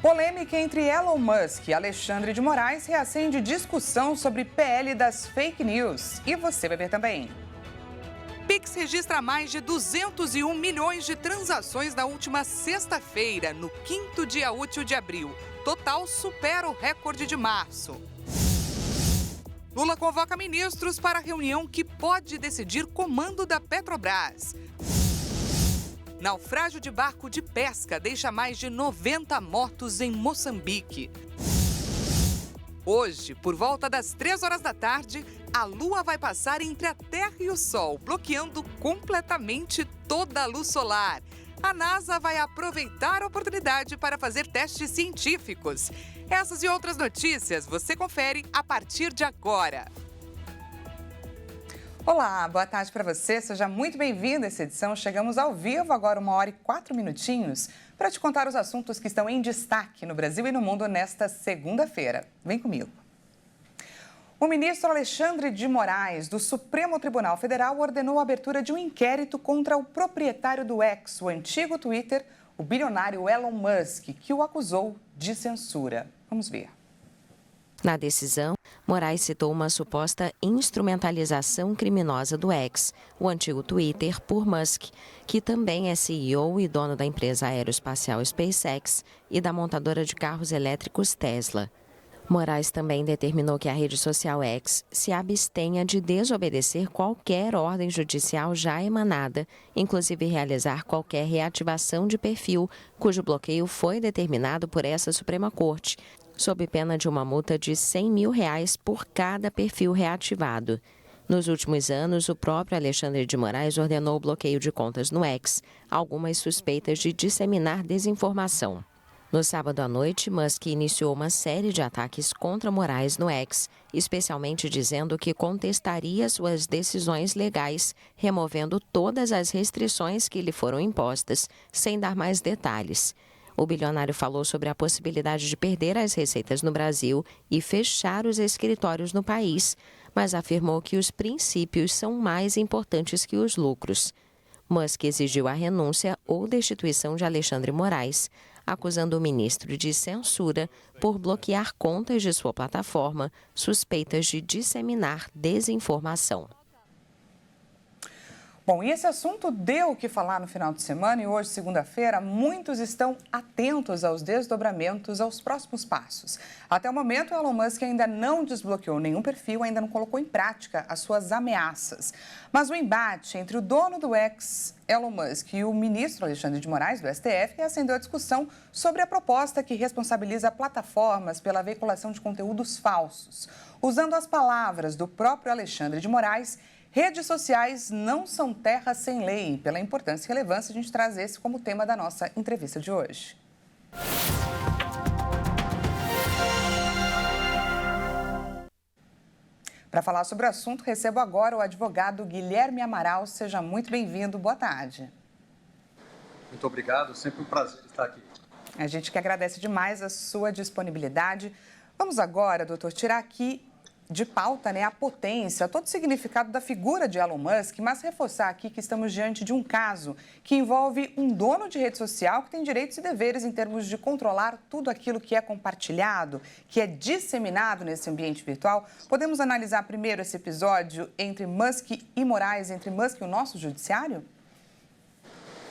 Polêmica entre Elon Musk e Alexandre de Moraes reacende discussão sobre PL das fake news. E você vai ver também. Pix registra mais de 201 milhões de transações na última sexta-feira, no 5º dia útil de abril. Total supera o recorde de março. Lula convoca ministros para reunião que pode decidir comando da Petrobras. Naufrágio de barco de pesca deixa mais de 90 mortos em Moçambique. Hoje, por volta das 3 horas da tarde, a Lua vai passar entre a Terra e o Sol, bloqueando completamente toda a luz solar. A NASA vai aproveitar a oportunidade para fazer testes científicos. Essas e outras notícias você confere a partir de agora. Olá, boa tarde para você, seja muito bem-vindo a essa edição. Chegamos ao vivo agora 1h04 para te contar os assuntos que estão em destaque no Brasil e no mundo nesta segunda-feira. Vem comigo. O ministro Alexandre de Moraes, do Supremo Tribunal Federal, ordenou a abertura de um inquérito contra o proprietário do X, o antigo Twitter, o bilionário Elon Musk, que o acusou de censura. Vamos ver. Na decisão, Moraes citou uma suposta instrumentalização criminosa do X, o antigo Twitter, por Musk, que também é CEO e dono da empresa aeroespacial SpaceX e da montadora de carros elétricos Tesla. Moraes também determinou que a rede social X se abstenha de desobedecer qualquer ordem judicial já emanada, inclusive realizar qualquer reativação de perfil, cujo bloqueio foi determinado por essa Suprema Corte, sob pena de uma multa de R$100 mil por cada perfil reativado. Nos últimos anos, o próprio Alexandre de Moraes ordenou o bloqueio de contas no X, algumas suspeitas de disseminar desinformação. No sábado à noite, Musk iniciou uma série de ataques contra Moraes no X, especialmente dizendo que contestaria suas decisões legais, removendo todas as restrições que lhe foram impostas, sem dar mais detalhes. O bilionário falou sobre a possibilidade de perder as receitas no Brasil e fechar os escritórios no país, mas afirmou que os princípios são mais importantes que os lucros. Musk exigiu a renúncia ou destituição de Alexandre Moraes, acusando o ministro de censura por bloquear contas de sua plataforma, suspeitas de disseminar desinformação. Bom, e esse assunto deu o que falar no final de semana e hoje, segunda-feira, muitos estão atentos aos desdobramentos, aos próximos passos. Até o momento, Elon Musk ainda não desbloqueou nenhum perfil, ainda não colocou em prática as suas ameaças. Mas o embate entre o dono do X, Elon Musk, e o ministro Alexandre de Moraes, do STF, reacendeu a discussão sobre a proposta que responsabiliza plataformas pela veiculação de conteúdos falsos. Usando as palavras do próprio Alexandre de Moraes, redes sociais não são terra sem lei. Pela importância e relevância, a gente traz esse como tema da nossa entrevista de hoje. Para falar sobre o assunto, recebo agora o advogado Guilherme Amaral. Seja muito bem-vindo. Boa tarde. Muito obrigado. Sempre um prazer estar aqui. A gente que agradece demais a sua disponibilidade. Vamos agora, doutor, tirar aqui de pauta, a potência, todo o significado da figura de Elon Musk, mas reforçar aqui que estamos diante de um caso que envolve um dono de rede social que tem direitos e deveres em termos de controlar tudo aquilo que é compartilhado, que é disseminado nesse ambiente virtual. Podemos analisar primeiro esse episódio entre Musk e Moraes, entre Musk e o nosso judiciário?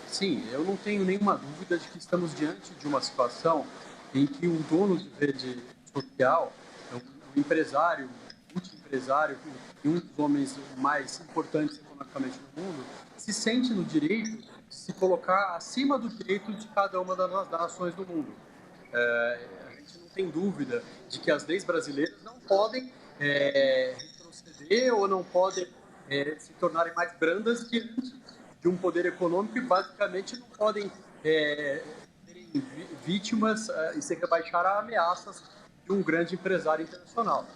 Sim, eu não tenho nenhuma dúvida de que estamos diante de uma situação em que um dono de rede social, um empresário, multi-empresário e um dos homens mais importantes economicamente no mundo, se sente no direito de se colocar acima do direito de cada uma das nações do mundo. A gente não tem dúvida de que as leis brasileiras não podem retroceder ou não podem se tornarem mais brandas diante de um poder econômico e basicamente não podem serem vítimas e se rebaixar a ameaças de um grande empresário internacional.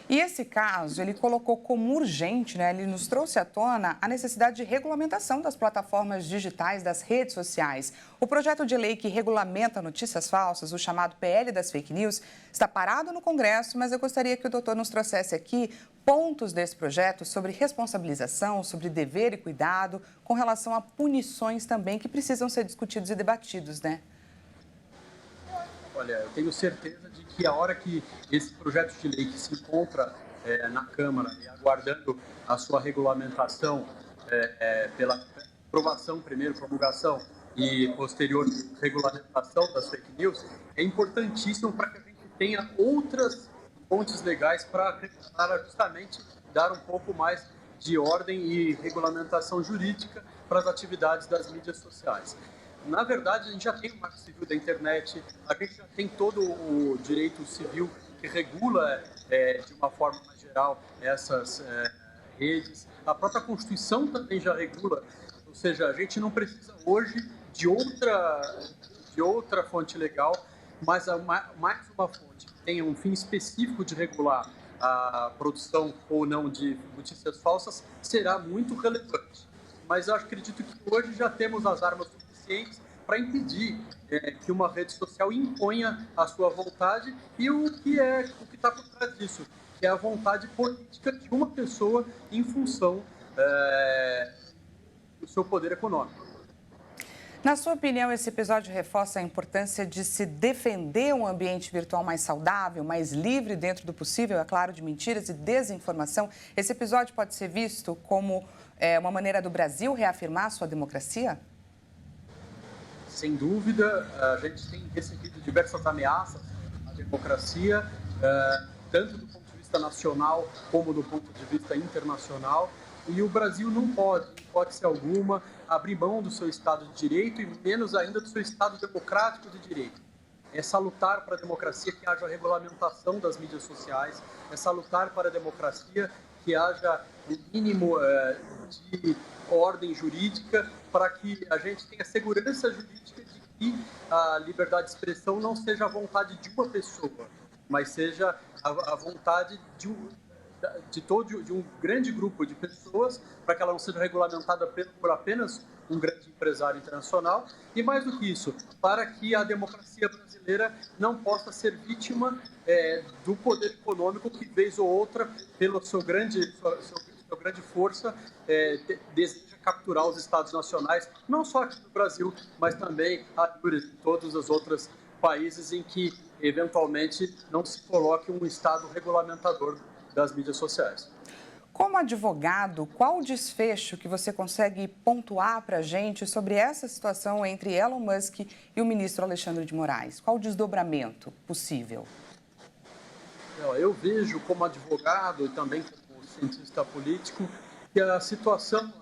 E esse caso, ele colocou como urgente, ele nos trouxe à tona a necessidade de regulamentação das plataformas digitais, das redes sociais. O projeto de lei que regulamenta notícias falsas, o chamado PL das fake news, está parado no Congresso, mas eu gostaria que o doutor nos trouxesse aqui pontos desse projeto sobre responsabilização, sobre dever e cuidado, com relação a punições também que precisam ser discutidos e debatidos, Olha, eu tenho certeza de que a hora que esse projeto de lei que se encontra na Câmara e aguardando a sua regulamentação pela aprovação, primeiro promulgação e posterior regulamentação das fake news, é importantíssimo para que a gente tenha outras fontes legais para justamente dar um pouco mais de ordem e regulamentação jurídica para as atividades das mídias sociais. Na verdade, a gente já tem o Marco Civil da Internet, a gente já tem todo o direito civil que regula, de uma forma mais geral, essas redes. A própria Constituição também já regula, ou seja, a gente não precisa hoje de outra fonte legal, mas mais uma fonte que tenha um fim específico de regular a produção ou não de notícias falsas será muito relevante. Mas eu acredito que hoje já temos as armas suficientes para impedir que uma rede social imponha a sua vontade e o que está por trás disso, que é a vontade política de uma pessoa em função do seu poder econômico. Na sua opinião, esse episódio reforça a importância de se defender um ambiente virtual mais saudável, mais livre dentro do possível, é claro, de mentiras e desinformação? Esse episódio pode ser visto como uma maneira do Brasil reafirmar a sua democracia? Sem dúvida, a gente tem recebido diversas ameaças à democracia, tanto do ponto de vista nacional como do ponto de vista internacional. E o Brasil não pode, em hipótese alguma, abrir mão do seu Estado de Direito e menos ainda do seu Estado democrático de direito. É salutar para a democracia que haja regulamentação das mídias sociais, é salutar para a democracia que haja um mínimo de ordem jurídica para que a gente tenha segurança jurídica de que a liberdade de expressão não seja a vontade de uma pessoa, mas seja a vontade de um grande grupo de pessoas, para que ela não seja regulamentada por apenas um grande empresário internacional, e mais do que isso, para que a democracia brasileira não possa ser vítima do poder econômico que, vez ou outra, pela sua grande força, deseja capturar os estados nacionais, não só aqui no Brasil, mas também em todos os outros países em que, eventualmente, não se coloque um estado regulamentador das mídias sociais. Como advogado, qual o desfecho que você consegue pontuar para a gente sobre essa situação entre Elon Musk e o ministro Alexandre de Moraes? Qual o desdobramento possível? Eu vejo como advogado e também como cientista político que a situação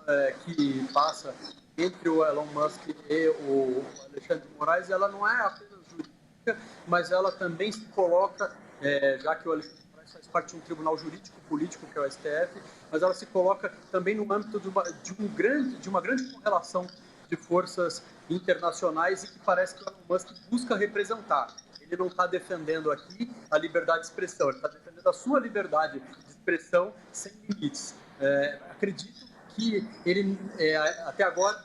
que passa entre o Elon Musk e o Alexandre de Moraes, ela não é apenas jurídica, mas ela também se coloca, já que o Alexandre faz parte de um tribunal jurídico-político, que é o STF, mas ela se coloca também no âmbito de uma grande correlação de forças internacionais e que parece que o Elon Musk busca representar. Ele não está defendendo aqui a liberdade de expressão, ele está defendendo a sua liberdade de expressão sem limites. Acredito que ele, até agora,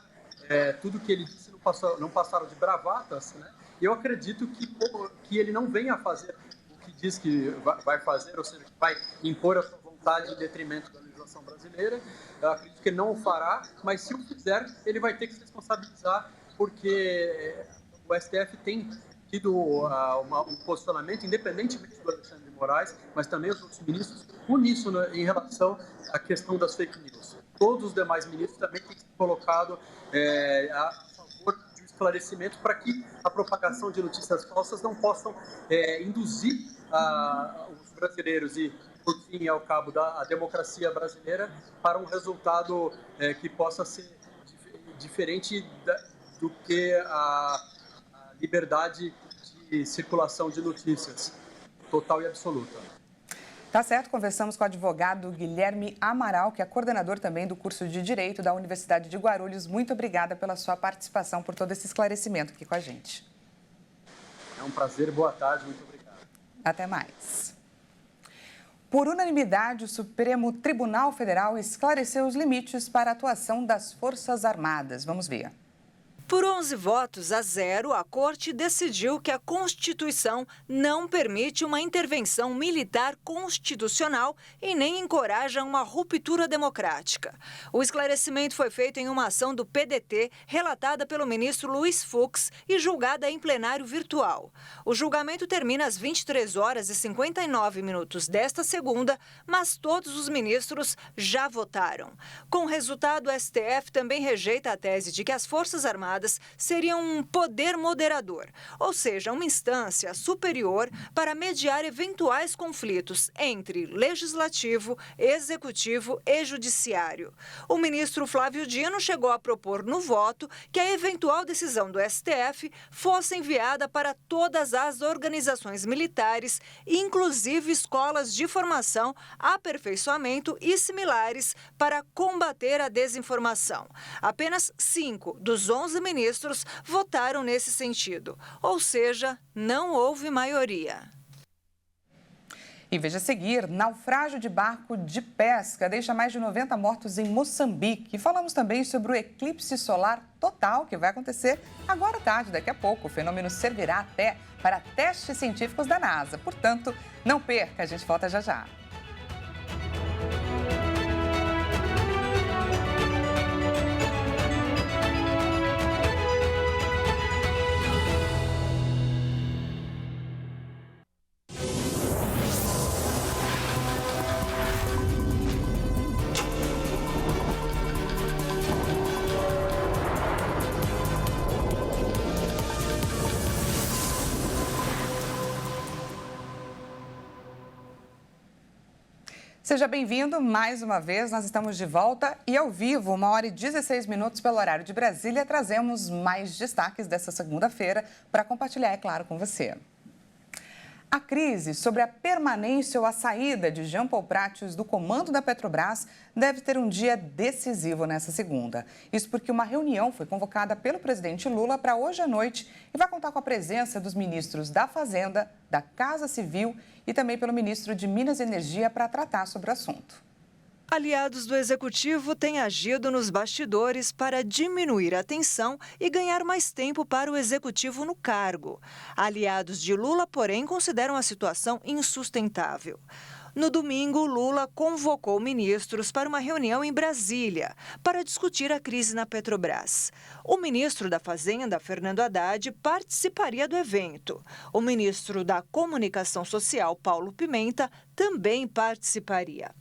tudo que ele disse não passaram de bravatas, né? Eu acredito que ele não venha a fazer diz que vai fazer, ou seja, que vai impor a sua vontade em detrimento da legislação brasileira. Eu acredito que ele não o fará, mas se o fizer, ele vai ter que se responsabilizar, porque o STF tem tido um posicionamento, independentemente do Alexandre de Moraes, mas também os outros ministros, uníssono em relação à questão das fake news. Todos os demais ministros também têm se colocado a favor de um esclarecimento para que a propagação de notícias falsas não possam induzir os brasileiros e, por fim e ao cabo, a democracia brasileira para um resultado que possa ser diferente do que a liberdade de circulação de notícias, total e absoluta. Tá certo, conversamos com o advogado Guilherme Amaral, que é coordenador também do curso de Direito da Universidade de Guarulhos. Muito obrigada pela sua participação, por todo esse esclarecimento aqui com a gente. É um prazer, boa tarde, muito obrigado. Até mais. Por unanimidade, o Supremo Tribunal Federal esclareceu os limites para a atuação das Forças Armadas. Vamos ver. Por 11 votos a 0, a Corte decidiu que a Constituição não permite uma intervenção militar constitucional e nem encoraja uma ruptura democrática. O esclarecimento foi feito em uma ação do PDT, relatada pelo ministro Luiz Fux e julgada em plenário virtual. O julgamento termina às 23 horas e 59 minutos desta segunda, mas todos os ministros já votaram. Com o resultado, o STF também rejeita a tese de que as Forças Armadas seriam um poder moderador, ou seja, uma instância superior para mediar eventuais conflitos entre legislativo, executivo e judiciário. O ministro Flávio Dino chegou a propor no voto que a eventual decisão do STF fosse enviada para todas as organizações militares, inclusive escolas de formação, aperfeiçoamento e similares, para combater a desinformação. Apenas 5 dos 11 ministros votaram nesse sentido, ou seja, não houve maioria. E veja a seguir, naufrágio de barco de pesca deixa mais de 90 mortos em Moçambique. E falamos também sobre o eclipse solar total que vai acontecer agora à tarde, daqui a pouco. O fenômeno servirá até para testes científicos da NASA. Portanto, não perca, a gente volta já já. Seja bem-vindo mais uma vez, nós estamos de volta e ao vivo, 1h16 pelo horário de Brasília, trazemos mais destaques dessa segunda-feira para compartilhar, é claro, com você. A crise sobre a permanência ou a saída de Jean Paul Prates do comando da Petrobras deve ter um dia decisivo nessa segunda. Isso porque uma reunião foi convocada pelo presidente Lula para hoje à noite e vai contar com a presença dos ministros da Fazenda, da Casa Civil e também pelo ministro de Minas e Energia para tratar sobre o assunto. Aliados do Executivo têm agido nos bastidores para diminuir a tensão e ganhar mais tempo para o Executivo no cargo. Aliados de Lula, porém, consideram a situação insustentável. No domingo, Lula convocou ministros para uma reunião em Brasília para discutir a crise na Petrobras. O ministro da Fazenda, Fernando Haddad, participaria do evento. O ministro da Comunicação Social, Paulo Pimenta, também participaria.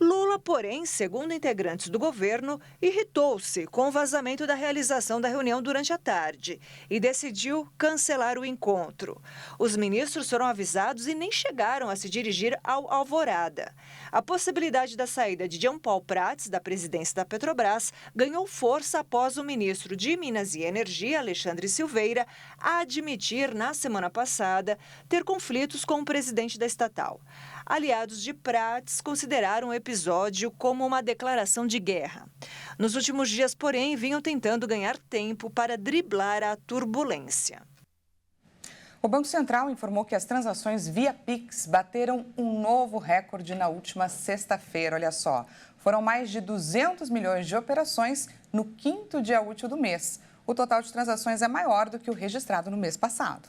Lula, porém, segundo integrantes do governo, irritou-se com o vazamento da realização da reunião durante a tarde e decidiu cancelar o encontro. Os ministros foram avisados e nem chegaram a se dirigir ao Alvorada. A possibilidade da saída de Jean Paul Prates da presidência da Petrobras ganhou força após o ministro de Minas e Energia, Alexandre Silveira, admitir na semana passada ter conflitos com o presidente da estatal. Aliados de Prates consideraram o episódio como uma declaração de guerra. Nos últimos dias, porém, vinham tentando ganhar tempo para driblar a turbulência. O Banco Central informou que as transações via Pix bateram um novo recorde na última sexta-feira. Olha só, foram mais de 200 milhões de operações no quinto dia útil do mês. O total de transações é maior do que o registrado no mês passado.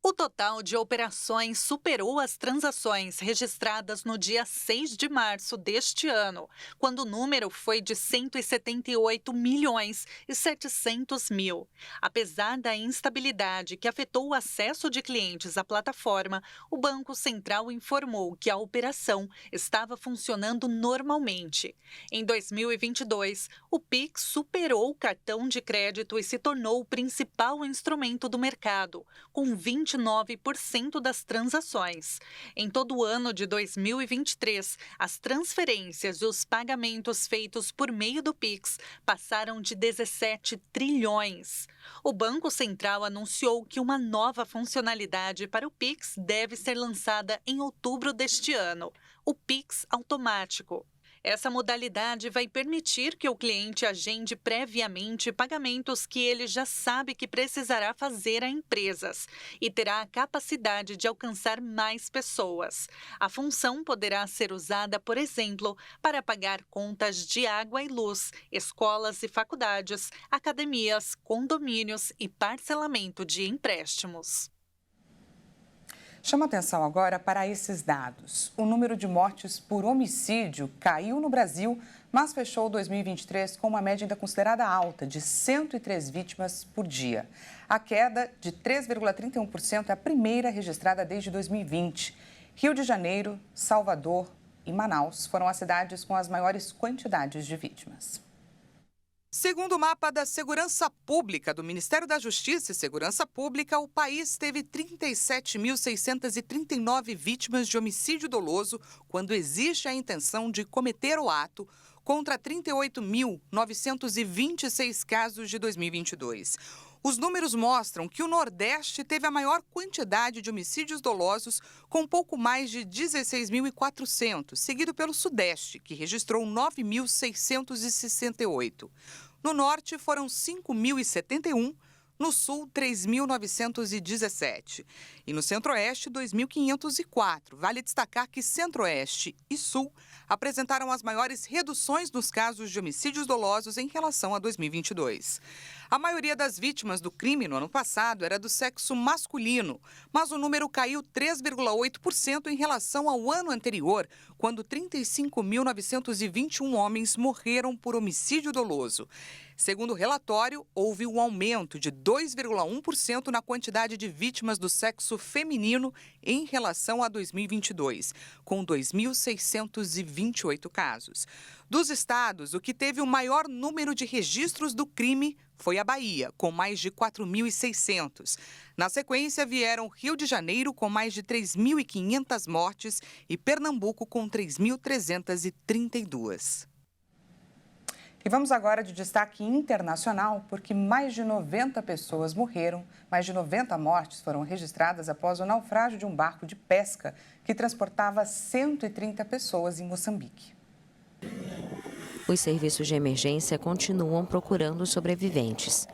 O total de operações superou as transações registradas no dia 6 de março deste ano, quando o número foi de 178 milhões e 700 mil. Apesar da instabilidade que afetou o acesso de clientes à plataforma, o Banco Central informou que a operação estava funcionando normalmente. Em 2022, o Pix superou o cartão de crédito e se tornou o principal instrumento do mercado, com 29% das transações. Em todo o ano de 2023, as transferências e os pagamentos feitos por meio do Pix passaram de 17 trilhões. O Banco Central anunciou que uma nova funcionalidade para o Pix deve ser lançada em outubro deste ano, o Pix automático. Essa modalidade vai permitir que o cliente agende previamente pagamentos que ele já sabe que precisará fazer a empresas e terá a capacidade de alcançar mais pessoas. A função poderá ser usada, por exemplo, para pagar contas de água e luz, escolas e faculdades, academias, condomínios e parcelamento de empréstimos. Chama atenção agora para esses dados. O número de mortes por homicídio caiu no Brasil, mas fechou 2023 com uma média ainda considerada alta, de 103 vítimas por dia. A queda de 3,31% é a primeira registrada desde 2020. Rio de Janeiro, Salvador e Manaus foram as cidades com as maiores quantidades de vítimas. Segundo o mapa da Segurança Pública do Ministério da Justiça e Segurança Pública, o país teve 37.639 vítimas de homicídio doloso quando existe a intenção de cometer o ato, contra 38.926 casos de 2022. Os números mostram que o Nordeste teve a maior quantidade de homicídios dolosos, com pouco mais de 16.400, seguido pelo Sudeste, que registrou 9.668. No Norte, foram 5.071, no Sul, 3.917. E no Centro-Oeste, 2.504. Vale destacar que Centro-Oeste e Sul apresentaram as maiores reduções nos casos de homicídios dolosos em relação a 2022. A maioria das vítimas do crime no ano passado era do sexo masculino, mas o número caiu 3,8% em relação ao ano anterior, quando 35.921 homens morreram por homicídio doloso. Segundo o relatório, houve um aumento de 2,1% na quantidade de vítimas do sexo feminino em relação a 2022, com 2.628 casos. Dos estados, o que teve o maior número de registros do crime foi a Bahia, com mais de 4.600. Na sequência, vieram Rio de Janeiro, com mais de 3.500 mortes, e Pernambuco, com 3.332. E vamos agora de destaque internacional, porque mais de 90 pessoas morreram, mais de 90 mortes foram registradas após o naufrágio de um barco de pesca que transportava 130 pessoas em Moçambique. Os serviços de emergência continuam procurando sobreviventes.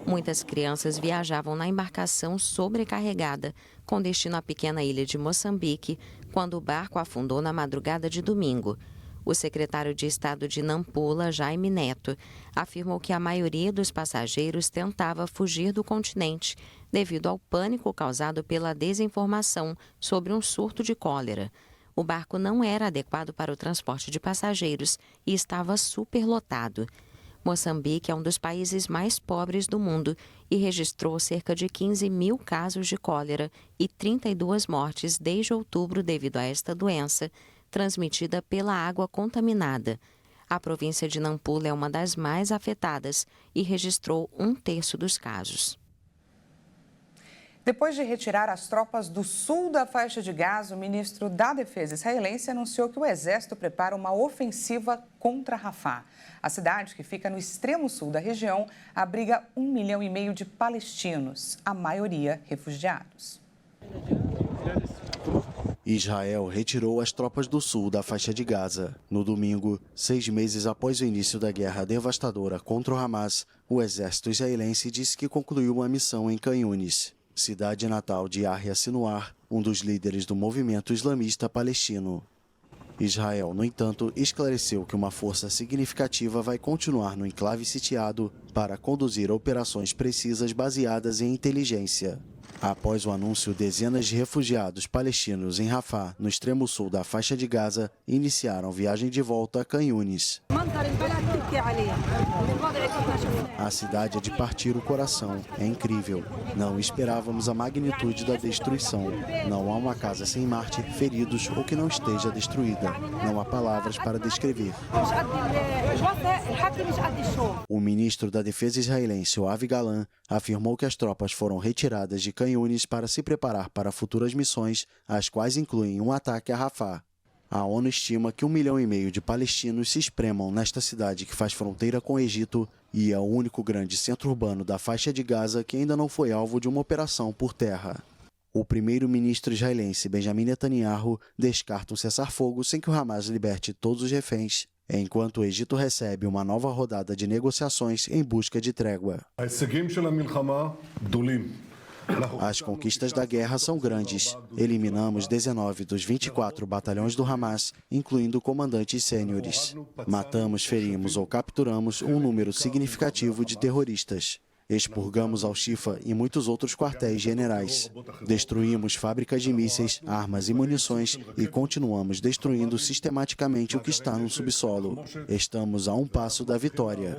Muitas crianças viajavam na embarcação sobrecarregada, com destino à pequena ilha de Moçambique, quando o barco afundou na madrugada de domingo. O secretário de Estado de Nampula, Jaime Neto, afirmou que a maioria dos passageiros tentava fugir do continente devido ao pânico causado pela desinformação sobre um surto de cólera. O barco não era adequado para o transporte de passageiros e estava superlotado. Moçambique é um dos países mais pobres do mundo e registrou cerca de 15 mil casos de cólera e 32 mortes desde outubro devido a esta doença, transmitida pela água contaminada. A província de Nampula é uma das mais afetadas e registrou 1/3 dos casos. Depois de retirar as tropas do sul da faixa de Gaza, o ministro da Defesa israelense anunciou que o exército prepara uma ofensiva contra Rafah. A cidade, que fica no extremo sul da região, abriga 1,5 milhão de palestinos, a maioria refugiados. Israel retirou as tropas do sul da faixa de Gaza. No domingo, 6 meses após o início da guerra devastadora contra o Hamas, o exército israelense disse que concluiu uma missão em Khan Yunis, cidade natal de Yahya Sinwar, um dos líderes do movimento islamista palestino. Israel, no entanto, esclareceu que uma força significativa vai continuar no enclave sitiado para conduzir operações precisas baseadas em inteligência. Após o anúncio, dezenas de refugiados palestinos em Rafah, no extremo sul da faixa de Gaza, iniciaram viagem de volta a Khan Yunis. A cidade é de partir o coração. É incrível. Não esperávamos a magnitude da destruição. Não há uma casa sem Marte, feridos ou que não esteja destruída. Não há palavras para descrever. O ministro da Defesa israelense, Yoav Gallant, afirmou que as tropas foram retiradas de Khan Yunis para se preparar para futuras missões, as quais incluem um ataque a Rafah. A ONU estima que 1,5 milhão de palestinos se espremam nesta cidade que faz fronteira com o Egito e é o único grande centro urbano da faixa de Gaza que ainda não foi alvo de uma operação por terra. O primeiro-ministro israelense Benjamin Netanyahu descarta um cessar-fogo sem que o Hamas liberte todos os reféns enquanto o Egito recebe uma nova rodada de negociações em busca de trégua. As conquistas da guerra são grandes. Eliminamos 19 dos 24 batalhões do Hamas, incluindo comandantes sêniores. Matamos, ferimos ou capturamos um número significativo de terroristas. Expurgamos Al-Shifa e muitos outros quartéis generais. Destruímos fábricas de mísseis, armas e munições e continuamos destruindo sistematicamente o que está no subsolo. Estamos a um passo da vitória.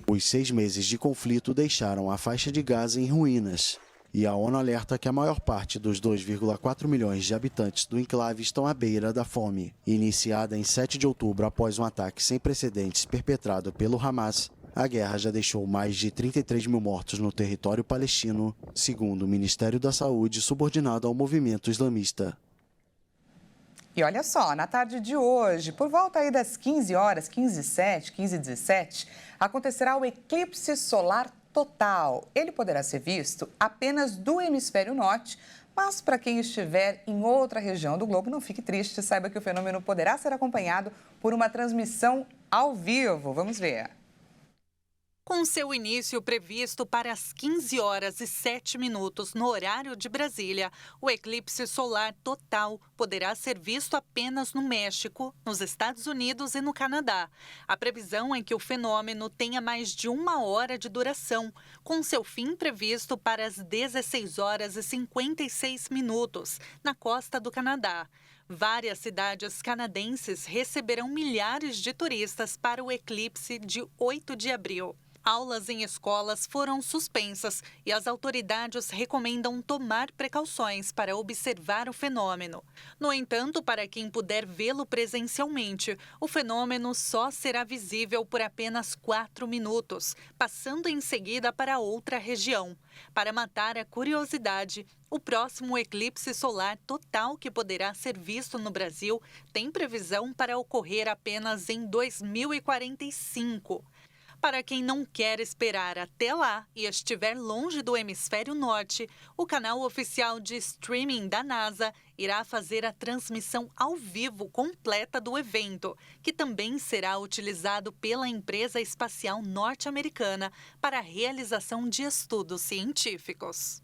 Os 6 meses de conflito deixaram a faixa de Gaza em ruínas. E a ONU alerta que a maior parte dos 2,4 milhões de habitantes do enclave estão à beira da fome. Iniciada em 7 de outubro após um ataque sem precedentes perpetrado pelo Hamas, a guerra já deixou mais de 33 mil mortos no território palestino, segundo o Ministério da Saúde subordinado ao movimento islamista. E olha só, na tarde de hoje, por volta aí das 15 horas, 15h07, 15h17, acontecerá o eclipse solar total. Ele poderá ser visto apenas do hemisfério norte, mas para quem estiver em outra região do globo, não fique triste, saiba que o fenômeno poderá ser acompanhado por uma transmissão ao vivo. Vamos ver. Com seu início previsto para as 15 horas e 7 minutos no horário de Brasília, o eclipse solar total poderá ser visto apenas no México, nos Estados Unidos e no Canadá. A previsão é que o fenômeno tenha mais de 1 hora de duração, com seu fim previsto para as 16 horas e 56 minutos, na costa do Canadá. Várias cidades canadenses receberão milhares de turistas para o eclipse de 8 de abril. Aulas em escolas foram suspensas e as autoridades recomendam tomar precauções para observar o fenômeno. No entanto, para quem puder vê-lo presencialmente, o fenômeno só será visível por apenas 4 minutos, passando em seguida para outra região. Para matar a curiosidade, o próximo eclipse solar total que poderá ser visto no Brasil tem previsão para ocorrer apenas em 2045. Para quem não quer esperar até lá e estiver longe do hemisfério norte, o canal oficial de streaming da NASA irá fazer a transmissão ao vivo completa do evento, que também será utilizado pela empresa espacial norte-americana para a realização de estudos científicos.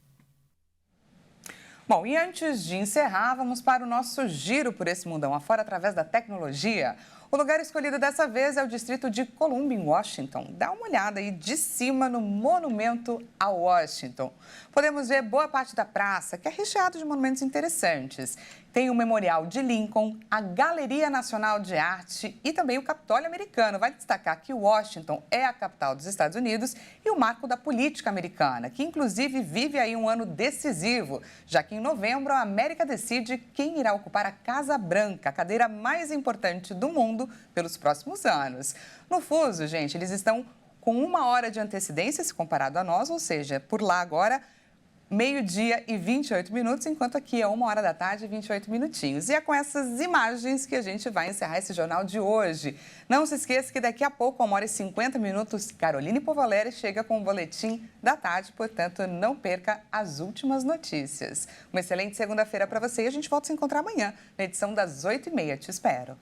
Bom, e antes de encerrar, vamos para o nosso giro por esse mundão afora através da tecnologia. O lugar escolhido dessa vez é o Distrito de Columbia, em Washington. Dá uma olhada aí de cima no Monumento a Washington. Podemos ver boa parte da praça, que é recheado de monumentos interessantes. Tem o Memorial de Lincoln, a Galeria Nacional de Arte e também o Capitólio Americano. Vai destacar que Washington é a capital dos Estados Unidos e o marco da política americana, que inclusive vive aí um ano decisivo, já que em novembro a América decide quem irá ocupar a Casa Branca, a cadeira mais importante do mundo pelos próximos anos. No fuso, gente, eles estão com 1 hora de antecedência se comparado a nós, ou seja, por lá agora, 12h e 28 minutos, enquanto aqui é 1 hora da tarde e 28 minutinhos. E é com essas imagens que a gente vai encerrar esse jornal de hoje. Não se esqueça que daqui a pouco, 1 hora e 50 minutos, Caroline Povaleri chega com o boletim da tarde, portanto, não perca as últimas notícias. Uma excelente segunda-feira para você e a gente volta a se encontrar amanhã, na edição das 8h30. Te espero.